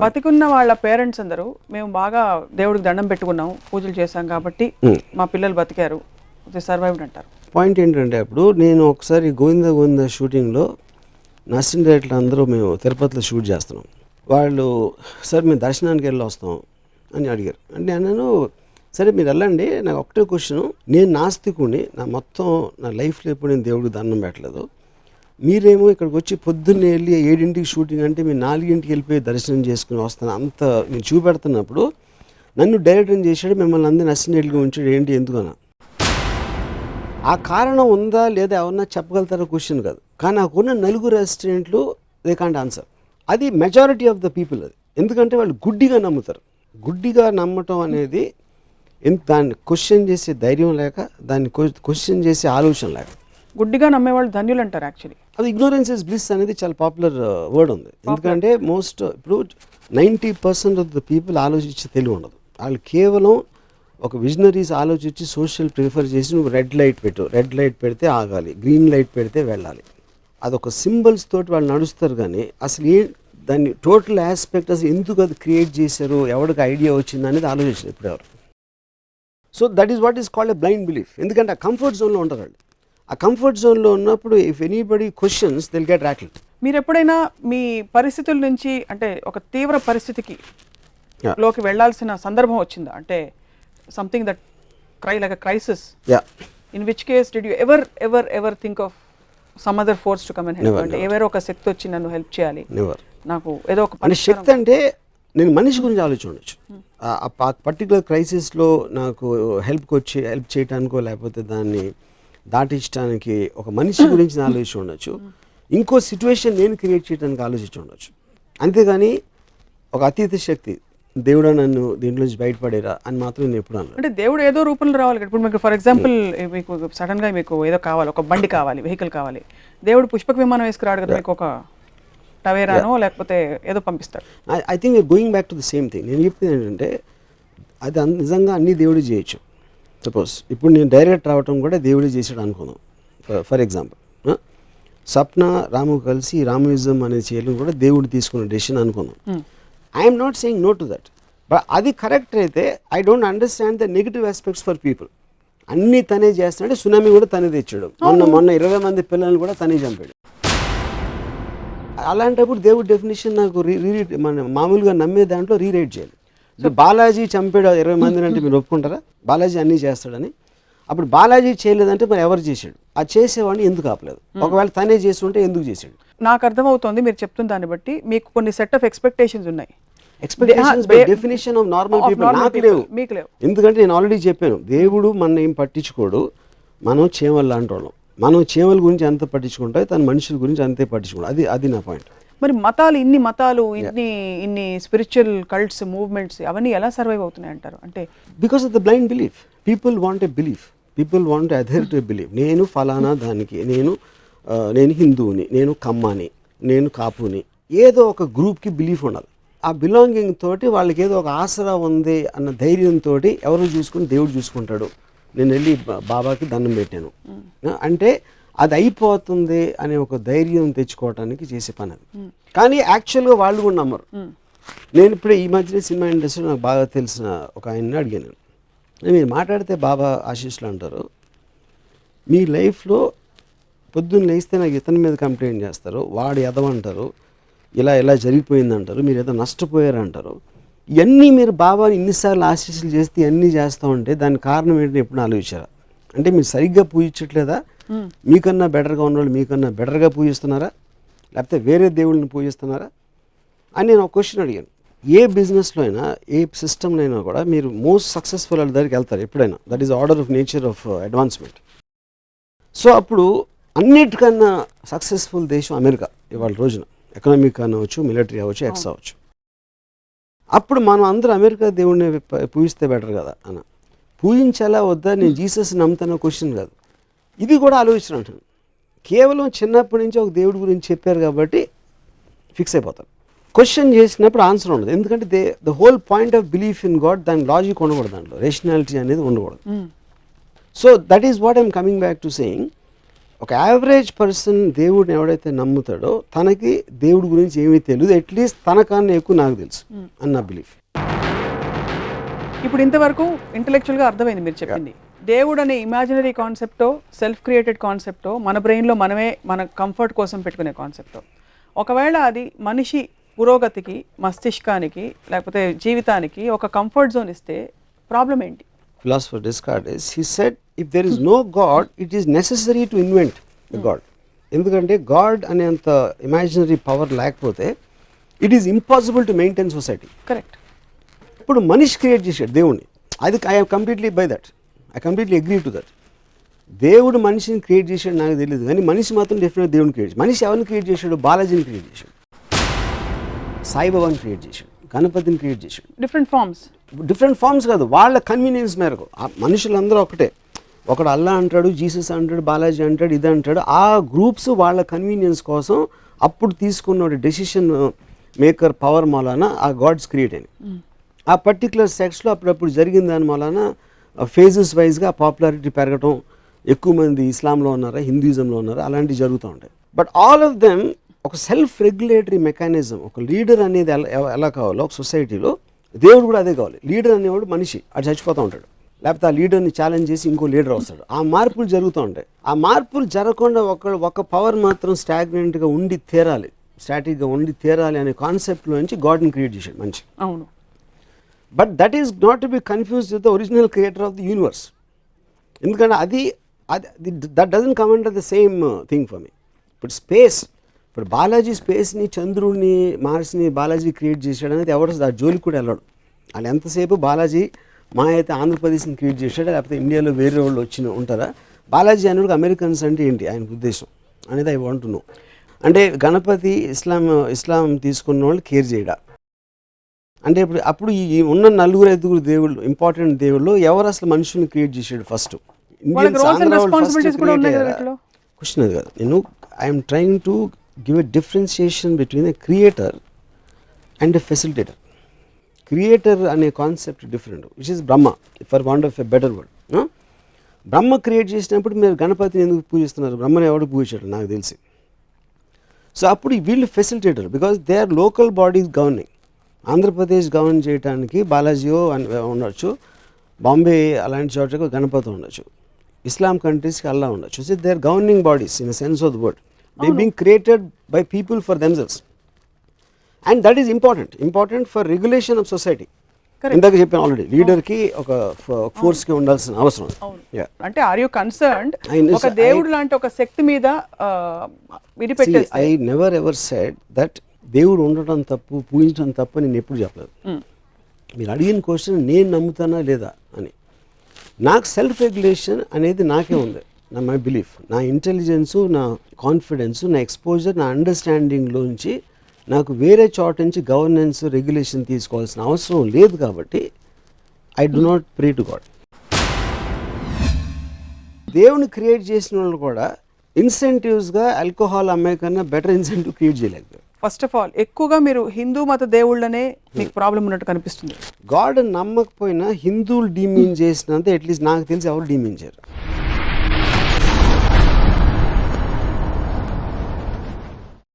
బతికున్న వాళ్ళ పేరెంట్స్ అందరూ మేము బాగా దేవుడికి దండం పెట్టుకున్నాం, పూజలు చేశాం కాబట్టి మా పిల్లలు బతికారు, సర్వైవ్డ్ అంటారు. పాయింట్ ఏంటంటే అప్పుడు నేను ఒకసారి గోవింద షూటింగ్లో నర్సింగ్ డైరెక్టర్లు అందరూ మేము తిరుపతిలో షూట్ చేస్తున్నాం. వాళ్ళు సార్ మేము దర్శనానికి వెళ్ళి వస్తాం అని అడిగారు. అంటే నేను సరే మీరు వెళ్ళండి, నాకు ఒకటే క్వశ్చన్, నేను నాస్తికుని, నా లైఫ్లో ఎప్పుడు నేను దేవుడికి దండం పెట్టలేదు, మీరేమో ఇక్కడికి వచ్చి పొద్దున్నే వెళ్ళి 7ంటికి షూటింగ్ అంటే మీరు 4ంటికి వెళ్ళిపోయి దర్శనం చేసుకుని వస్తాను అంత నేను చూపెడుతున్నప్పుడు నన్ను డైరెక్టర్ చేశాడు, మిమ్మల్ని అందరినీ నర్సింగ్ డైరెక్టర్గా ఉంచాడు, ఏంటి ఎందుకన్నా? ఆ కారణం ఉందా లేదా ఎవరన్నా చెప్పగలుగుతారో క్వశ్చన్ కాదు, కానీ నాకున్న 4 అసిస్టెంట్లు దే కాంట్ ఆన్సర్. అది మెజారిటీ ఆఫ్ ద పీపుల్. అది ఎందుకంటే వాళ్ళు గుడ్డిగా నమ్ముతారు. గుడ్డిగా నమ్మటం అనేది దాన్ని క్వశ్చన్ చేసే ధైర్యం లేక, దాన్ని క్వశ్చన్ చేసే ఆలోచన లేక. గుడ్డిగా నమ్మేవాళ్ళు ధన్యులు అంటారు. యాక్చువల్లీ అది ఇగ్నోరెన్స్ ఇస్ బ్లిస్ అనేది చాలా పాపులర్ వర్డ్ ఉంది. ఎందుకంటే ఇప్పుడు 90% ఆఫ్ ద పీపుల్ ఆలోచించే తెలివి ఉండదు. వాళ్ళు కేవలం ఒక విజనరీస్ ఆలోచించి సోషల్ ప్రిఫర్ చేసి నువ్వు రెడ్ లైట్ పెట్టు, రెడ్ లైట్ పెడితే ఆగాలి, గ్రీన్ లైట్ పెడితే వెళ్ళాలి, అదొక సింబల్స్ తోటి వాళ్ళు నడుస్తారు. కానీ అసలు దాన్ని టోటల్ ఆస్పెక్ట్ అసలు ఎందుకు అది క్రియేట్ చేశారు, ఎవరికి ఐడియా వచ్చింది అనేది ఆలోచించారు ఇప్పుడు ఎవరు. So that is what is called a blind belief. ఎందుకంటే ఆ కంఫర్ట్ జోన్లో ఉంటారు వాళ్ళు. ఆ కంఫర్ట్ జోన్లో ఉన్నప్పుడు if anybody questions they'll get rattled. మీరు ఎప్పుడైనా మీ పరిస్థితుల నుంచి అంటే ఒక తీవ్ర పరిస్థితికి లోకి వెళ్ళాల్సిన సందర్భం వచ్చిందా? అంటే something that like a crisis, in which case did you ever think of some other force to come and help? అంటే ఎవరో ఒక శక్తి వచ్చి నన్ను హెల్ప్ చేయాలి, నాకు ఏదో ఒక శక్తి. అంటే నేను మనిషి గురించి ఆలోచించవచ్చు. ఆ పర్టికులర్ క్రైసిస్లో నాకు హెల్ప్ చేయడానికో లేకపోతే దాన్ని దాటించడానికి ఒక మనిషి గురించి నేను ఆలోచించి ఉండొచ్చు, ఇంకో సిచ్యువేషన్ నేను క్రియేట్ చేయడానికి ఆలోచించి ఉండొచ్చు. అంతేగాని ఒక అతీత శక్తి దేవుడా నన్ను దీంట్లోంచి బయటపడేరా అని మాత్రం నేను ఎప్పుడు అన్నాను. అంటే దేవుడు ఏదో రూపంలో రావాలి. ఇప్పుడు మీకు ఫర్ ఎగ్జాంపుల్ మీకు సడన్గా మీకు ఏదో కావాలి, ఒక బండి కావాలి, వెహికల్ కావాలి, దేవుడు పుష్పక విమానం వేసుకురాడు కదా, మీకు ఒక టవేరానో లేకపోతే ఏదో పంపిస్తాడు. I think you're going back to the same thing. నేను చెప్పింది ఏంటంటే అది నిజంగా అన్ని దేవుడు చేయొచ్చు. సపోజ్ ఇప్పుడు నేను డైరెక్ట్ రావటం కూడా దేవుడే చేసాడు అనుకుందాం. ఫర్ ఎగ్జాంపుల్ సప్న రాము కలిసి రామయుజం అనేది చేయడం కూడా దేవుడు తీసుకున్న డెసిషన్ అనుకుందాం. I'm not saying no to that, but అది కరెక్ట్ అయితే I don't understand the negative aspects for people. అన్నీ తనే చేస్తున్నాడు, సునామీ కూడా తనే తెచ్చాడు, మొన్న 20 మంది పిల్లల్ని కూడా తనే చంపాడు. అలాంటప్పుడు దేవుడి డెఫినేషన్ నాకు మన మామూలుగా నమ్మే దాంట్లో రీరైట్ చేయాలి. బాలాజీ చంపాడు 20 మందిని అంటే మీరు ఒప్పుకుంటారా? బాలాజీ అన్నీ చేస్తాడని. అప్పుడు బాలాజీ చేయలేదంటే మరి ఎవరు చేశాడు? ఆ చేసేవాడిని ఎందుకు ఆపలేదు? ఒకవేళ తనే చేసి ఉంటే ఎందుకు చేశాడు? నాకు అర్థమవుతోంది మీరు చెప్తున్న దాన్ని బట్టి మీకు కొన్ని సెట్ ఆఫ్ ఎక్స్పెక్టేషన్స్ ఉన్నాయి. Expectations by definition of normal people నాకు లేవు. ఎందుకంటే నేను ఆల్రెడీ చెప్పాను, దేవుడు మన ఏం పట్టించుకోడు, మనం చీమలు లాంటి వాళ్ళం. మనం చీమల గురించి ఎంత పట్టించుకుంటాయి, తన మనుషుల గురించి అంతే పట్టించుకుంటాం. అది నా పాయింట్. మరి మతాలు ఇన్ని స్పిరిచువల్ కల్ట్స్ మూవ్మెంట్స్ అవన్నీ ఎలా సర్వైవ్ అవుతున్నాయి అంటారు? అంటే because of the blind belief. People want a belief, people want to adhere to a belief. నేను ఫలానా దానికి, నేను హిందువుని, నేను కమ్మాని, నేను కాపుని, ఏదో ఒక గ్రూప్కి బిలీఫ్ ఉండాలి. ఆ బిలాంగింగ్ తోటి వాళ్ళకి ఏదో ఒక ఆసరా ఉంది అన్న ధైర్యంతో ఎవరు చూసుకుని దేవుడు చూసుకుంటాడు. నేను వెళ్ళి బాబాకి దండం పెట్టాను అంటే అది అయిపోతుంది అనే ఒక ధైర్యం తెచ్చుకోవడానికి చేసే పని అది. కానీ యాక్చువల్గా వాళ్ళు కూడా నమ్మరు. నేను ఇప్పుడు ఈ మధ్యన సినిమా ఇండస్ట్రీలో నాకు బాగా తెలిసిన ఒక ఆయన్ని అడిగాను, మీరు మాట్లాడితే బాబా ఆశీస్సులు అంటారు, మీ లైఫ్లో పొద్దున్న లేస్తే నాకు ఇతని మీద కంప్లైంట్ చేస్తారు, వాడు ఎదవంటారు, ఇలా జరిగిపోయిందంటారు, మీరు ఏదో నష్టపోయారంటారు, ఇవన్నీ మీరు బాబాని ఇన్నిసార్లు ఆశీస్సులు చేస్తే ఇవన్నీ చేస్తూ ఉంటే దాని కారణం ఏంటని ఎప్పుడు ఆలోచించారా? అంటే మీరు సరిగ్గా పూజించట్లేదా? మీకన్నా బెటర్గా ఉన్నవాళ్ళు మీకన్నా బెటర్గా పూజిస్తున్నారా, లేకపోతే వేరే దేవుళ్ళని పూజిస్తున్నారా అని నేను ఒక క్వశ్చన్ అడిగాను. ఏ బిజినెస్లో అయినా, ఏ సిస్టంలో అయినా కూడా మీరు మోస్ట్ సక్సెస్ఫుల్ వాళ్ళ దగ్గరికి వెళ్తారు ఎప్పుడైనా. That is order of nature of advancement. So అప్పుడు అన్నిటికన్నా సక్సెస్ఫుల్ దేశం అమెరికా ఇవాళ రోజున. ఎకనామిక్ అవ్వచ్చు, మిలిటరీ అవ్వచ్చు, ఎక్స్ అవ్వచ్చు. అప్పుడు మనం అందరూ అమెరికా దేవుడిని పూజిస్తే బెటర్ కదా అన్న. పూజించాలా వద్దా, నేను జీసస్ నమ్ముతానో క్వశ్చన్ కాదు, ఇది కూడా ఆలోచన అంటాను. కేవలం చిన్నప్పటి నుంచి ఒక దేవుడి గురించి చెప్పారు కాబట్టి ఫిక్స్ అయిపోతారు. క్వశ్చన్ చేసినప్పుడు ఆన్సర్ ఉండదు. ఎందుకంటే the whole point of belief in God, దాని లాజిక్ ఉండకూడదు, దాంట్లో రేషనాలిటీ అనేది ఉండకూడదు. So that is what I'm coming back to saying. ఒక యావరేజ్ పర్సన్ దేవుడిని ఎవడైతే నమ్ముతాడో తనకి దేవుడి గురించి ఏమీ తెలియదు, అట్లీస్ట్ తనకన్నా ఎక్కువ నాకు తెలుసు అని నా బిలీఫ్. ఇప్పుడు ఇంతవరకు ఇంటలెక్చువల్గా అర్థమైంది మీరు చెప్పింది. దేవుడు అనే ఇమాజినరీ కాన్సెప్టో సెల్ఫ్ క్రియేటెడ్ కాన్సెప్టో మన బ్రెయిన్లో మనమే మన కంఫర్ట్ కోసం పెట్టుకునే కాన్సెప్టో, ఒకవేళ అది మనిషి పురోగతికి, మస్తిష్కానికి, లేకపోతే జీవితానికి ఒక కంఫర్ట్ జోన్ ఇస్తే ప్రాబ్లం ఏంటి? Philosopher Descartes, he said, if there is no God, it is necessary to invent the God. ఎందుకంటే గాడ్ అనేంత ఇమాజినరీ పవర్ లేకపోతే it is impossible to maintain society. Correct. ఇప్పుడు మనిషి క్రియేట్ చేశాడు దేవుణ్ణి, అది I completely by that, I completely agree to that. దేవుడు మనిషిని క్రియేట్ చేశాడు నాకు తెలియదు, కానీ మనిషి మాత్రం డెఫినెట్గా దేవుని క్రియేట్ చేశాడు. మనిషి ఎవరిని క్రియేట్ చేశాడు? బాలాజీని క్రియేట్ చేశాడు, సాయిబాబాని క్రియేట్ చేశాడు, గణపతిని క్రియేట్ చేశాడు. డిఫరెంట్ ఫార్మ్స్ కాదు, వాళ్ళ కన్వీనియన్స్ మేరకు. మనుషులందరూ ఒకటే, ఒకడు అల్లా అంటాడు, జీసస్ అంటాడు, బాలాజీ అంటాడు, ఇది అంటాడు. ఆ గ్రూప్స్ వాళ్ళ కన్వీనియన్స్ కోసం అప్పుడు తీసుకున్న డెసిషన్ మేకర్ పవర్ మూలాన ఆ గాడ్స్ క్రియేట్ అయినాయి. ఆ పర్టికులర్ సెక్స్లో అప్పుడప్పుడు జరిగిన దాని మూలాన ఫేజెస్ వైజ్గా పాపులారిటీ పెరగటం, ఎక్కువ మంది ఇస్లాంలో ఉన్నారా, హిందూయిజంలో ఉన్నారా, అలాంటివి జరుగుతూ ఉంటాయి. బట్ ఆల్ ఆఫ్ దెమ్ ఒక సెల్ఫ్ రెగ్యులేటరీ మెకానిజం, ఒక లీడర్ అనేది ఎలా కావాలో ఒక సొసైటీలో దేవుడు కూడా అదే కావాలి. లీడర్ అనేవాడు మనిషి, అది చచ్చిపోతూ ఉంటాడు, లేకపోతే ఆ లీడర్ని ఛాలెంజ్ చేసి ఇంకో లీడర్ వస్తాడు. ఆ మార్పులు జరుగుతూ ఉంటాయి. ఆ మార్పులు జరగకుండా ఒక పవర్ మాత్రం స్టాగ్నెంట్గా ఉండి తీరాలి, స్టాటిక్గా ఉండి తీరాలి అనే కాన్సెప్ట్లో నుంచి గాడ్ని క్రియేట్ చేశాడు మనిషి. అవును. But that is not to be confuse with the original creator of the universe. ఎందుకంటే అది that doesn't come under the same thing for me. ఇప్పుడు స్పేస్, ఇప్పుడు బాలాజీ స్పేస్ని, చంద్రుడిని, మార్స్ని బాలాజీ క్రియేట్ చేశాడు అనేది ఎవరు ఆ జోలికి కూడా వెళ్ళాడు. వాళ్ళు ఎంతసేపు బాలాజీ మా అయితే ఆంధ్రప్రదేశ్ని క్రియేట్ చేశాడు, లేకపోతే ఇండియాలో వేరే వాళ్ళు ఉంటారా? బాలాజీ అనేది అమెరికన్స్ అంటే ఏంటి ఆయన ఉద్దేశం అనేది అవి అంటున్నాం. అంటే గణపతి ఇస్లాం తీసుకున్న వాళ్ళు కేర్ చేయడా అంటే అప్పుడు ఈ ఉన్న 4-5 దేవుళ్ళు, ఇంపార్టెంట్ దేవుళ్ళు ఎవరు అసలు మనుషుల్ని క్రియేట్ చేశాడు ఫస్ట్? క్వశ్చన్ అది కాదు. నేను I'm trying to give a differentiation between a creator and a facilitator. Creator అనే concept different, which is Brahma, for want of a better word. Brahma create చేసినప్పుడు మీరు గణపతిని ఎందుకు పూజిస్తున్నారు? బ్రహ్మని ఎవడు పూజించాడు నాకు తెలిసి. సో అప్పుడు వీళ్ళు facilitator, because they are local bodies governing. Andhra Pradesh govern చేయడానికి బాలాజీయో ఉండొచ్చు, బాంబే అలాంటి చోట్లకు గణపతి ఉండొచ్చు, ఇస్లాం కంట్రీస్కి అల్లా ఉండొచ్చు. So they are governing bodies in the sense of the word. They being created by people for themselves. And that is important for regulation of society. ఇందాక చెప్పాను ఆల్రెడీ, లీడర్కి ఒక ఫోర్స్కి ఉండాల్సిన అవసరం. అంటే ఆర్ యు కన్సర్న్డ్ ఒక దేవుడు లాంటి ఒక శక్తి మీద విడిపెట్టేస్తే? I never ever said that దేవుడు ఉండటం తప్పు, పూజించడం తప్పు నేను ఎప్పుడు చెప్పలేదు. మీరు అడిగిన క్వశ్చన్ నేను నమ్ముతానా లేదా అని. నాకు సెల్ఫ్ రెగ్యులేషన్ అనేది నాకే ఉంది, మై బిలీఫ్. నా ఇంటెలిజెన్సు, నా కాన్ఫిడెన్సు, నా ఎక్స్పోజర్, నా అండర్స్టాండింగ్లోంచి నాకు వేరే చోట నుంచి గవర్నెన్స్, రెగ్యులేషన్ తీసుకోవాల్సిన అవసరం లేదు. కాబట్టి I do not pray to God. దేవుని క్రియేట్ చేసిన వాళ్ళు కూడా ఇన్సెంటివ్స్గా ఆల్కహాల్ అమ్మాయి కన్నా బెటర్ ఇన్సెంటివ్ క్రియేట్ చేయలేకపోయారు. ఫస్ట్ ఆఫ్ ఆల్ ఎక్కువగా మీరు హిందూ మత దేవుళ్ళనే మీకు ప్రాబ్లం ఉన్నట్టు కనిపిస్తుంది. గాడ్ నమ్మకపోయినా హిందువులు డీమీన్ చేసినంత అట్లీస్ట్ నాకు తెలిసి ఎవరు డీమీన్ చేయరు.